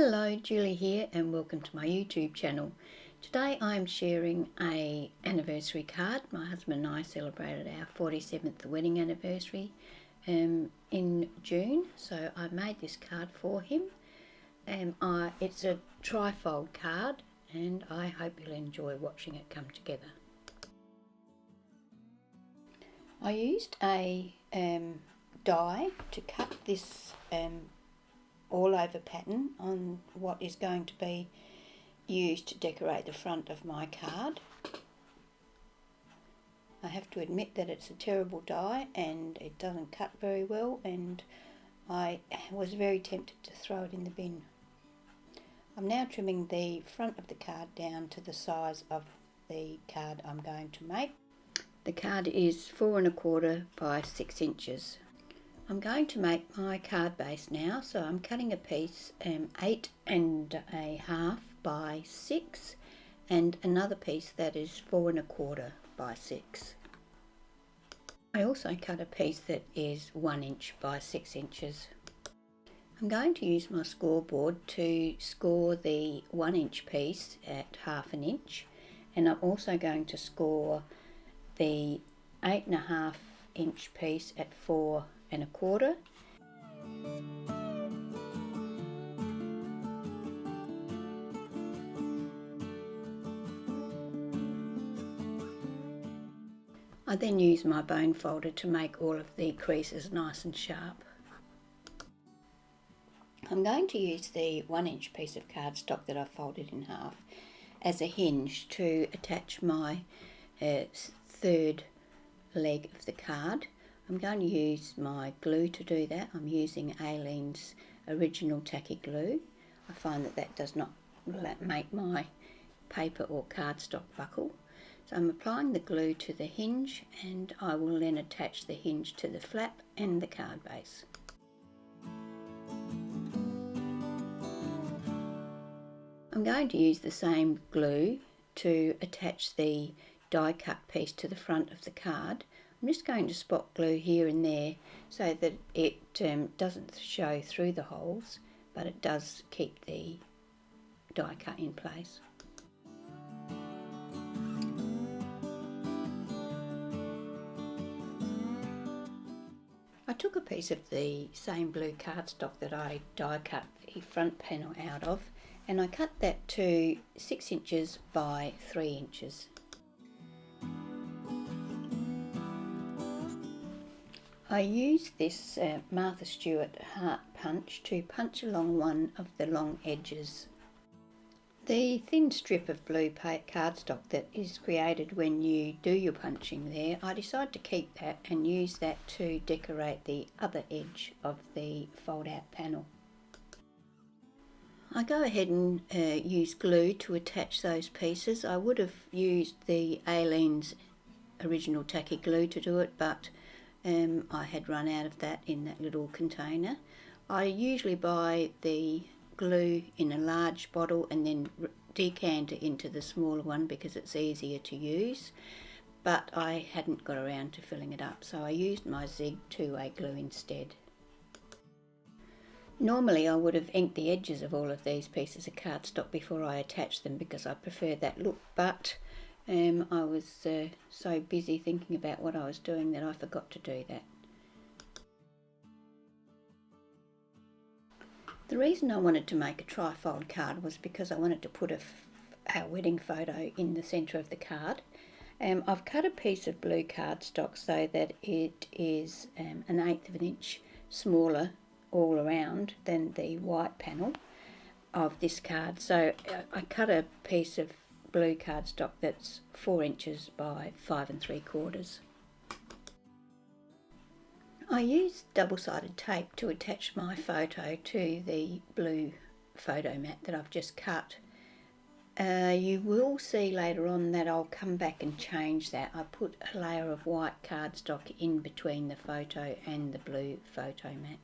Hello, Julie here and welcome to my YouTube channel. Today I'm sharing an anniversary card. My husband and I celebrated our 47th wedding anniversary in June, so I made this card for him. It's a trifold card and I hope you'll enjoy watching it come together. I used a die to cut this all over pattern on what is going to be used to decorate the front of my card. I have to admit that it's a terrible die and it doesn't cut very well, and I was very tempted to throw it in the bin. I'm now trimming the front of the card down to the size of the card I'm going to make. The card is 4 1/4 by 6 inches. I'm going to make my card base now, so I'm cutting a piece 8 1/2 by 6 and another piece that is 4 1/4 by 6. I also cut a piece that is 1 inch by 6 inches. I'm going to use my scoreboard to score the 1 inch piece at 1/2 inch, and I'm also going to score the 8 1/2 inch piece at 4 1/4. I then use my bone folder to make all of the creases nice and sharp. I'm going to use the 1 inch piece of cardstock that I've folded in half as a hinge to attach my third leg of the card. I'm going to use my glue to do that. I'm using Aleene's original tacky glue. I find that does not make my paper or cardstock buckle. So I'm applying the glue to the hinge, and I will then attach the hinge to the flap and the card base. I'm going to use the same glue to attach the die cut piece to the front of the card. I'm just going to spot glue here and there so that it doesn't show through the holes, but it does keep the die cut in place. I took a piece of the same blue cardstock that I die cut the front panel out of, and I cut that to 6 inches by 3 inches. I used this Martha Stewart heart punch to punch along one of the long edges. The thin strip of blue cardstock that is created when you do your punching there, I decided to keep that and use that to decorate the other edge of the fold out panel. I go ahead and use glue to attach those pieces. I would have used the Aleene's original tacky glue to do it, but I had run out of that in that little container. I usually buy the glue in a large bottle and then decant it into the smaller one because it's easier to use, but I hadn't got around to filling it up, so I used my Zig 2-way glue instead. Normally I would have inked the edges of all of these pieces of cardstock before I attached them because I prefer that look, but I was so busy thinking about what I was doing that I forgot to do that. The reason I wanted to make a trifold card was because I wanted to put our wedding photo in the centre of the card. I've cut a piece of blue cardstock so that it is 1/8 of an inch smaller all around than the white panel of this card. So I cut a piece of blue cardstock that's 4 inches by 5 3/4. I used double-sided tape to attach my photo to the blue photo mat that I've just cut. You will see later on that I'll come back and change that. I put a layer of white cardstock in between the photo and the blue photo mat.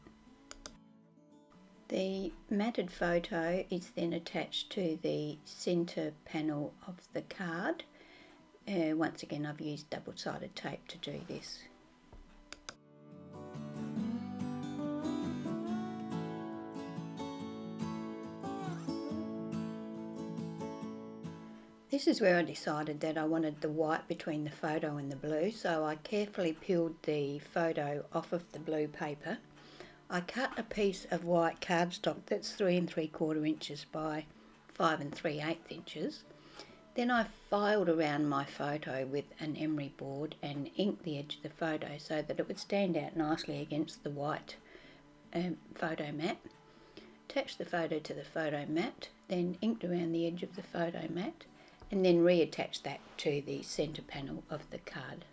The matted photo is then attached to the centre panel of the card. Once again, I've used double-sided tape to do this. This is where I decided that I wanted the white between the photo and the blue, so I carefully peeled the photo off of the blue paper. I cut a piece of white cardstock that's 3 3/4 inches by 5 3/8 inches. Then I filed around my photo with an emery board and inked the edge of the photo so that it would stand out nicely against the white photo mat. Attached the photo to the photo mat, then inked around the edge of the photo mat, and then reattach that to the centre panel of the card.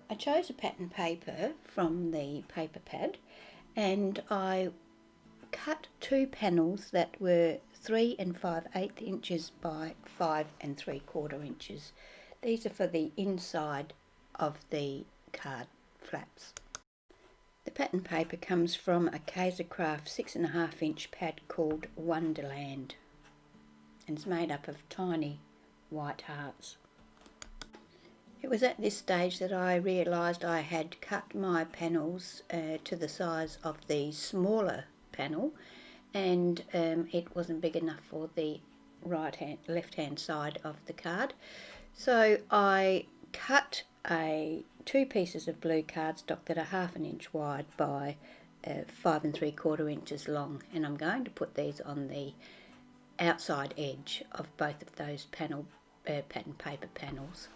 I chose a pattern paper from the paper pad, and I cut 2 panels that were 3 5/8 inches by 5 3/4 inches. These are for the inside of the card flaps. The pattern paper comes from a Kaisercraft 6.5 inch pad called Wonderland, and it's made up of tiny white hearts. It was at this stage that I realised I had cut my panels to the size of the smaller panel, and it wasn't big enough for the left hand side of the card. So I cut 2 pieces of blue cardstock that are 1/2 inch wide by 5 3/4 inches long, and I'm going to put these on the outside edge of both of those pattern paper panels.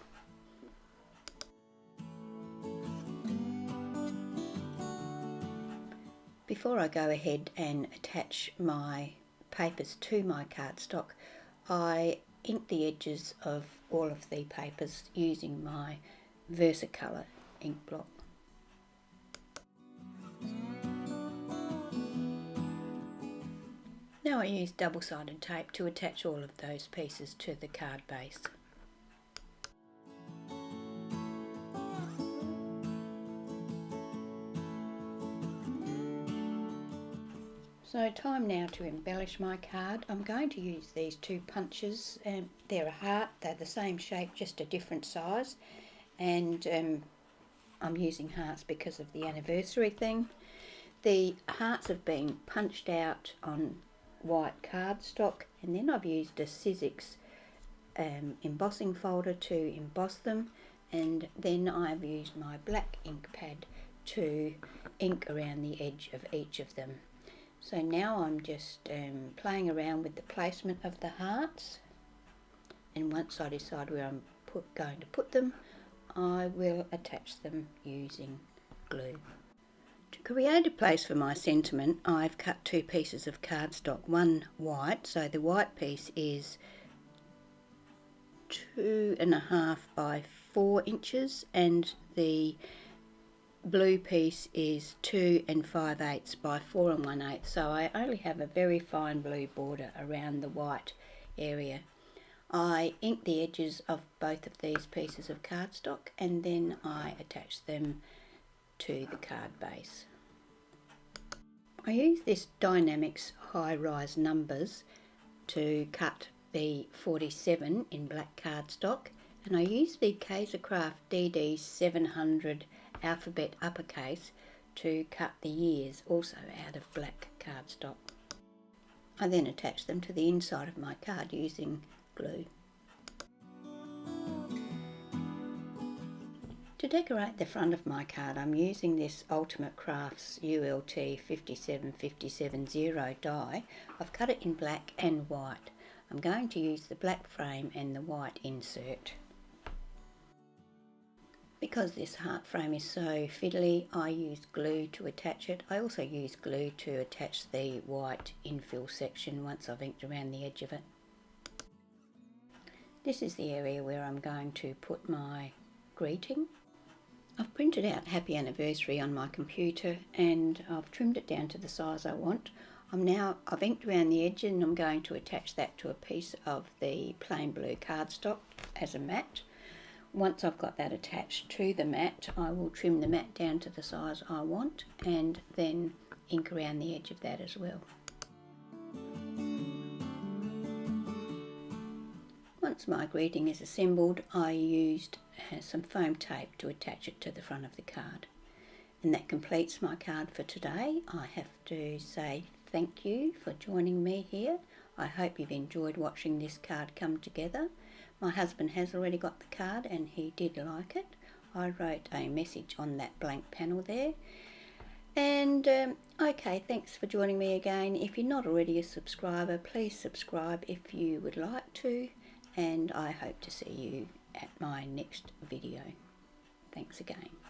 Before I go ahead and attach my papers to my cardstock, I ink the edges of all of the papers using my Versacolour ink block. Now I use double-sided tape to attach all of those pieces to the card base. So time now to embellish my card. I'm going to use these 2 punches. They're a heart, they're the same shape, just a different size, and I'm using hearts because of the anniversary thing. The hearts have been punched out on white cardstock, and then I've used a Sizzix embossing folder to emboss them, and then I've used my black ink pad to ink around the edge of each of them. So now I'm just playing around with the placement of the hearts, and once I decide where I'm going to put them, I will attach them using glue. To create a place for my sentiment, I've cut 2 pieces of cardstock, one white, so the white piece is 2.5 by 4 inches, and the blue piece is 2 5/8 by 4 1/8, so I only have a very fine blue border around the white area. I ink the edges of both of these pieces of cardstock, and then I attach them to the card base. I use this Dynamics high-rise numbers to cut the 47 in black cardstock, and I use the Kaisercraft DD 700 alphabet uppercase to cut the years, also out of black cardstock. I then attach them to the inside of my card using glue. To decorate the front of my card, I'm using this Ultimate Crafts ULT 57570 die. I've cut it in black and white. I'm going to use the black frame and the white insert. Because this heart frame is so fiddly, I use glue to attach it. I also use glue to attach the white infill section once I've inked around the edge of it. This is the area where I'm going to put my greeting. I've printed out Happy Anniversary on my computer, and I've trimmed it down to the size I want. I've inked around the edge, and I'm going to attach that to a piece of the plain blue cardstock as a mat. Once I've got that attached to the mat, I will trim the mat down to the size I want, and then ink around the edge of that as well. once my greeting is assembled, I used some foam tape to attach it to the front of the card. And that completes my card for today. I have to say thank you for joining me here. I hope you've enjoyed watching this card come together. My husband has already got the card and he did like it. I wrote a message on that blank panel there. And okay, thanks for joining me again. If you're not already a subscriber, please subscribe if you would like to. And I hope to see you at my next video. Thanks again.